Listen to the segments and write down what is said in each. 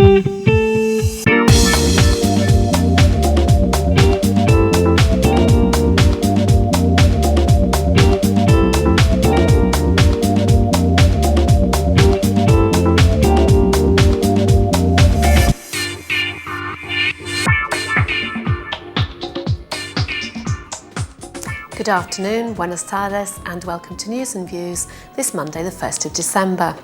Good afternoon, buenas tardes, and welcome to News and Views this Monday, the 1st of December.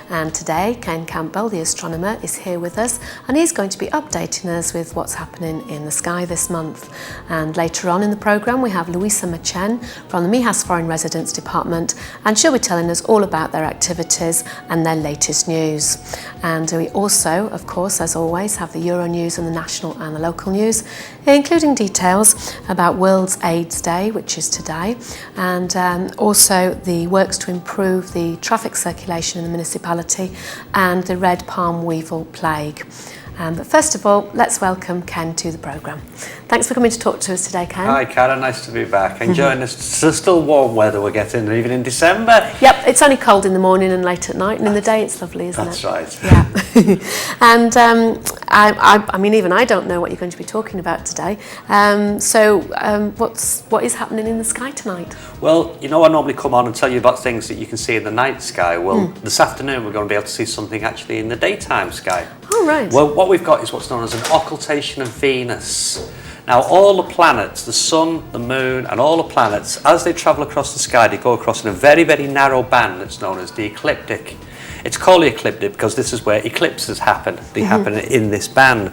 And today, Ken Campbell, the astronomer, is here with us, and he's going to be updating us with what's happening in the sky this month. And later on in the programme, we have Louisa Machen from the MIHAS Foreign Residence Department, and she'll be telling us all about their activities and their latest news. And we also, of course, as always, have the Euro News and the national and the local news, including details about World AIDS Day, which is today, and also the works to improve the traffic circulation in the municipality and the red palm weevil plague. But first of all, let's welcome Ken to the programme. Thanks for coming to talk to us today, Ken. Hi, Karen. Nice to be back. Enjoying this still warm weather we're getting, even in December. Yep, it's only cold in the morning and late at night, and in the day it's lovely, isn't it? That's right. Yeah. And I mean, even I don't know what you're going to be talking about today. What is happening in the sky tonight? Well, you know, I normally come on and tell you about things that you can see in the night sky. Well, this afternoon we're going to be able to see something actually in the daytime sky. Oh, right. Well, what we've got is what's known as an occultation of Venus. Now, all the planets, the sun, the moon, and all the planets, as they travel across the sky, they go across in a very, very narrow band that's known as the ecliptic. It's called the ecliptic because this is where eclipses happen. They happen in this band.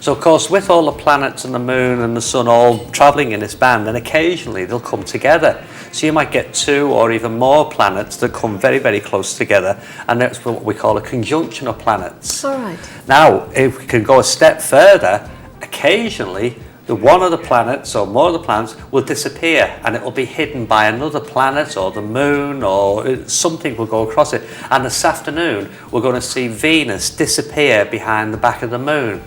So, of course, with all the planets and the moon and the sun all travelling in this band, then occasionally they'll come together. So you might get two or even more planets that come very, very close together, and that's what we call a conjunction of planets. All right. Now, if we can go a step further, occasionally one of the planets or more of the planets will disappear and it will be hidden by another planet or the moon or something will go across it. And this afternoon we're going to see Venus disappear behind the back of the moon.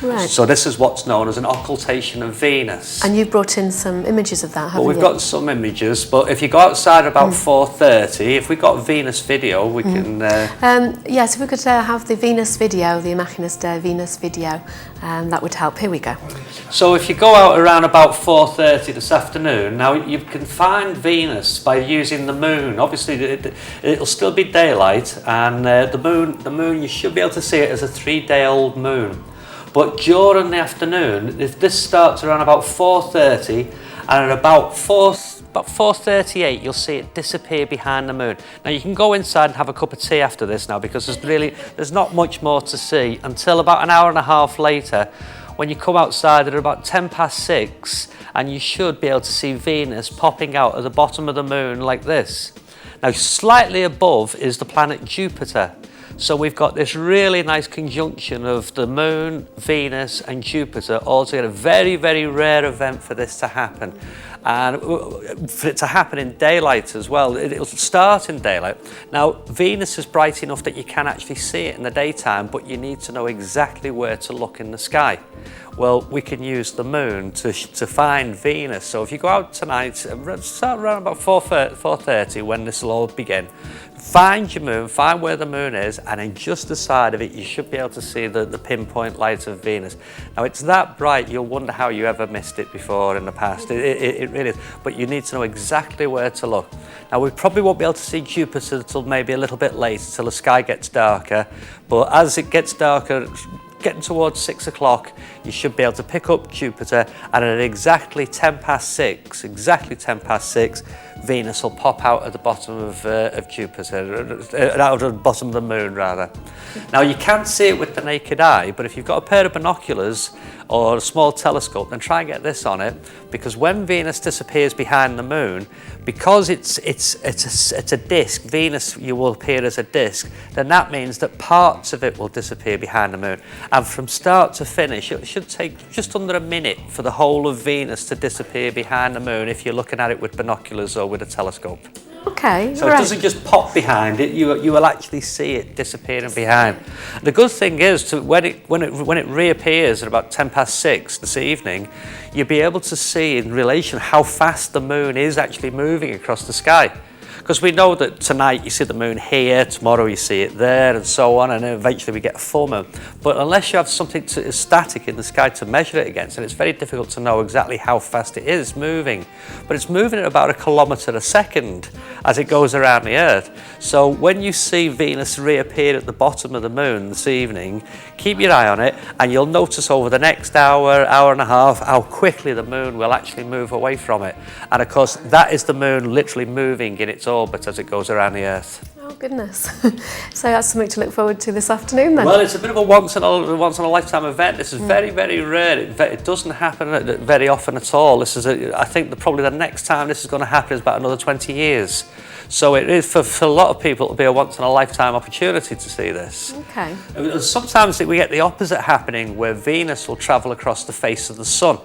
Right. So this is what's known as an occultation of Venus. And you've brought in some images of that, haven't you? Well, we've got some images, but if you go outside about 4:30, if we've got Venus video, we can... Yes, if we could have the Venus video, the Imaginas de Venus video, that would help. Here we go. So if you go out around about 4:30 this afternoon, now you can find Venus by using the moon. Obviously, it'll still be daylight, and the moon, you should be able to see it as a 3-day-old moon. But during the afternoon, if this starts around about 4:30, and at about 4:38, you'll see it disappear behind the moon. Now you can go inside and have a cup of tea after this now, because there's not much more to see until about an hour and a half later, when you come outside at about 6:10, and you should be able to see Venus popping out at the bottom of the moon like this. Now slightly above is the planet Jupiter. So we've got this really nice conjunction of the moon, Venus and Jupiter all together. Very, very rare event for this to happen. And for it to happen in daylight as well. It'll start in daylight. Now, Venus is bright enough that you can actually see it in the daytime, but you need to know exactly where to look in the sky. Well, we can use the moon to find Venus. So if you go out tonight, start around about 4:30 when this will all begin. Find your moon, find where the moon is, and then just the side of it, you should be able to see the pinpoint light of Venus. Now, it's that bright, you'll wonder how you ever missed it before in the past. It really is. But you need to know exactly where to look. Now, we probably won't be able to see Jupiter until maybe a little bit later, till the sky gets darker. But as it gets darker, getting towards 6 o'clock, you should be able to pick up Jupiter, and at exactly 6:10, Venus will pop out at the bottom of Jupiter, out of the bottom of the moon rather. Now you can't see it with the naked eye, but if you've got a pair of binoculars or a small telescope, then try and get this on it, because when Venus disappears behind the moon, because it's a disk, Venus will appear as a disk, then that means that parts of it will disappear behind the moon. And from start to finish, it should take just under a minute for the whole of Venus to disappear behind the moon if you're looking at it with binoculars or with a telescope. Okay, so it doesn't just pop behind it, you will actually see it disappearing behind. The good thing is, when it reappears at about 6:10 this evening, you'll be able to see in relation how fast the moon is actually moving across the sky. Because we know that tonight you see the moon here, tomorrow you see it there, and so on, and then eventually we get a full moon. But unless you have something static in the sky to measure it against, and it's very difficult to know exactly how fast it is moving. But it's moving at about 1 kilometre a second as it goes around the Earth. So when you see Venus reappear at the bottom of the moon this evening, keep your eye on it, and you'll notice over the next hour, hour and a half, how quickly the moon will actually move away from it. And of course, that is the moon literally moving in its orbit as it goes around the Earth. Oh goodness. So that's something to look forward to this afternoon then. Well, it's a bit of a once in a lifetime event. This is very, very rare. It doesn't happen very often at all. This is I think probably the next time this is going to happen is about another 20 years. So it is for a lot of people, it'll be a once in a lifetime opportunity to see this. Okay. Sometimes we get the opposite happening, where Venus will travel across the face of the sun.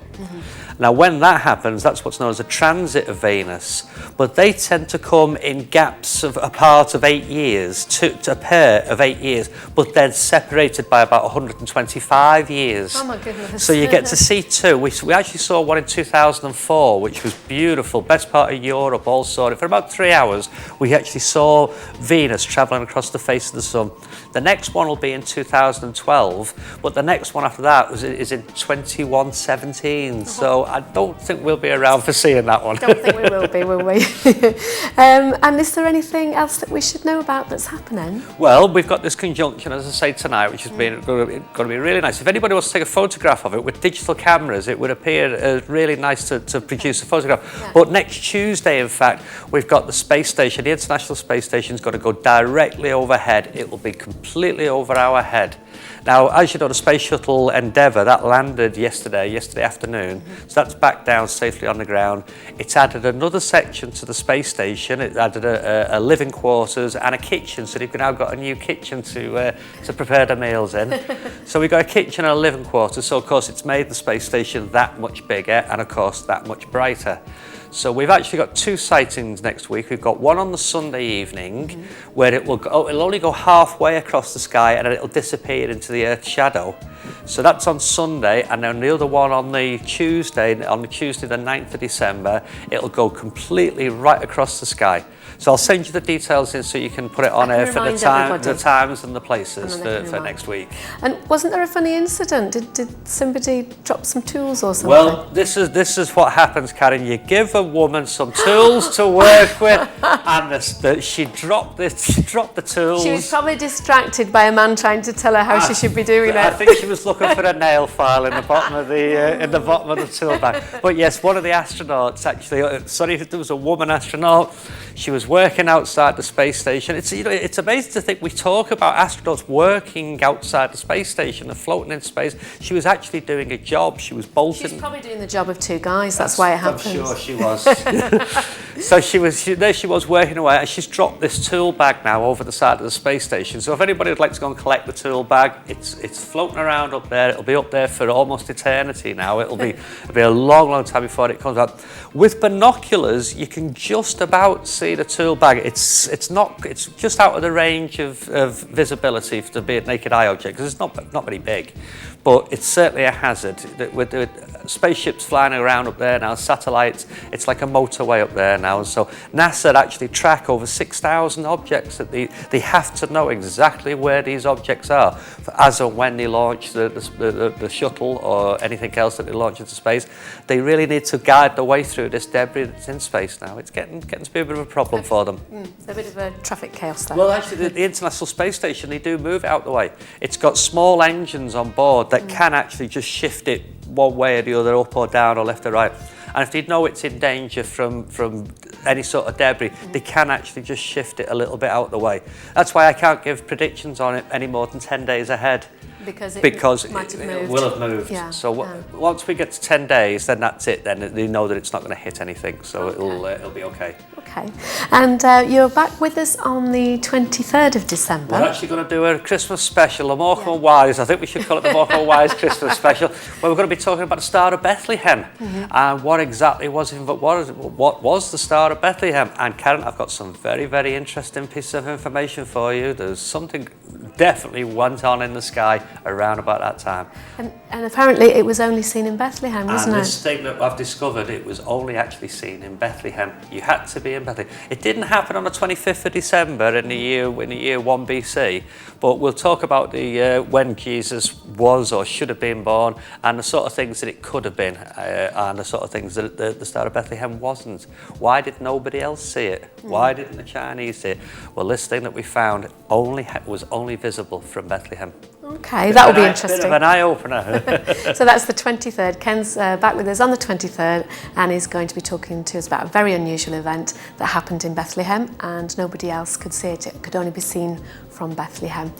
Now, when that happens, that's what's known as a transit of Venus. But they tend to come in gaps of a part of 8 years, to a pair of 8 years, but then separated by about 125 years. Oh my goodness. So you get to see two. We actually saw one in 2004, which was beautiful. Best part of Europe all saw it. For about 3 hours, we actually saw Venus travelling across the face of the sun. The next one will be in 2012, but the next one after that is in 2117. So I don't think we'll be around for seeing that one. Don't think we will be, will we? And is there anything else that we should know about that's happening? Well, we've got this conjunction, as I say, tonight, which has been going to be really nice. If anybody wants to take a photograph of it with digital cameras, it would appear really nice to produce a photograph. Yeah. But next Tuesday, in fact, we've got the space station. The International Space Station is going to go directly overhead. It will be completely over our head. Now, as you know, the Space Shuttle Endeavour, that landed yesterday afternoon, so that's back down safely on the ground. It's added another section to the space station. It added a living quarters and a kitchen, so they've now got a new kitchen to prepare the meals in. So we've got a kitchen and a living quarters, so of course it's made the space station that much bigger and of course that much brighter. So we've actually got 2 sightings next week. We've got one on the Sunday evening, where it'll only go halfway across the sky and then it'll disappear into the Earth's shadow. So that's on Sunday, and then the other one on the Tuesday the 9th of December, it'll go completely right across the sky. So I'll send you the details in so you can put it on air for the times and the places for next week. And wasn't there a funny incident? Did somebody drop some tools or something? Well, this is what happens, Karen. You give a woman some tools to work with, and she dropped the tools. She was probably distracted by a man trying to tell her how she should be doing it. I think she was looking for a nail file in the bottom of the tool bag. But yes, one of the astronauts actually. There was a woman astronaut. She was working outside the space station. It's amazing to think we talk about astronauts working outside the space station and floating in space. She was actually doing a job. She was bolting. She's probably doing the job of 2 guys. That's why it happens. I'm sure she was. So there she was working away, and she's dropped this tool bag now over the side of the space station. So if anybody would like to go and collect the tool bag, it's floating around up there. It'll be up there for almost eternity now. It'll be a long, long time before it comes out. With binoculars, you can just about see the tool bag. It's just out of the range of visibility to be a naked eye object, because it's not very big, but it's certainly a hazard. With the spaceships flying around up there now, satellites, it's like a motorway up there now. And so NASA actually track over 6,000 objects that they have to know exactly where these objects are as and when they launch the shuttle or anything else that they launch into space. They really need to guide the way through this debris that's in space now. It's getting to be a bit of a problem for them. It's a bit of a traffic chaos there. Well, actually, the International Space Station, they do move it out the way. It's got small engines on board that can actually just shift it one way or the other, up or down or left or right. And if they know it's in danger from any sort of debris, they can actually just shift it a little bit out the way. That's why I can't give predictions on it any more than 10 days ahead. Because it will have moved. Yeah. So once we get to 10 days, then that's it. Then they know that it's not going to hit anything, so it'll be okay. Okay. And you're back with us on the 23rd of December. We're actually going to do a Christmas special, a Morecambe Wise. I think we should call it the Morecambe Wise Christmas special, where we're going to be talking about the Star of Bethlehem and what exactly was the Star of Bethlehem. And Karen, I've got some very, very interesting pieces of information for you. There's something definitely went on in the sky around about that time. And apparently it was only seen in Bethlehem, wasn't And it? this thing that I've discovered, it was only actually seen in Bethlehem. You had to be in Bethlehem. It didn't happen on the 25th of December in the year 1 BC, but we'll talk about the when Jesus was or should have been born, and the sort of things that it could have been, and the sort of things that the Star of Bethlehem wasn't. Why did nobody else see it? Why didn't the Chinese see it? Well, this thing that we found was only visible from Bethlehem. Okay, that will be interesting. Bit of an eye-opener. So that's the 23rd. Ken's back with us on the 23rd, and he's going to be talking to us about a very unusual event that happened in Bethlehem, and nobody else could see it. It could only be seen from Bethlehem.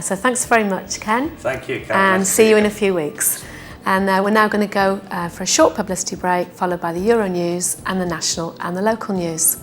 So thanks very much, Ken. Thank you, Ken. And nice see you in a few weeks. And we're now going to go for a short publicity break, followed by the Euro News and the national and the local news.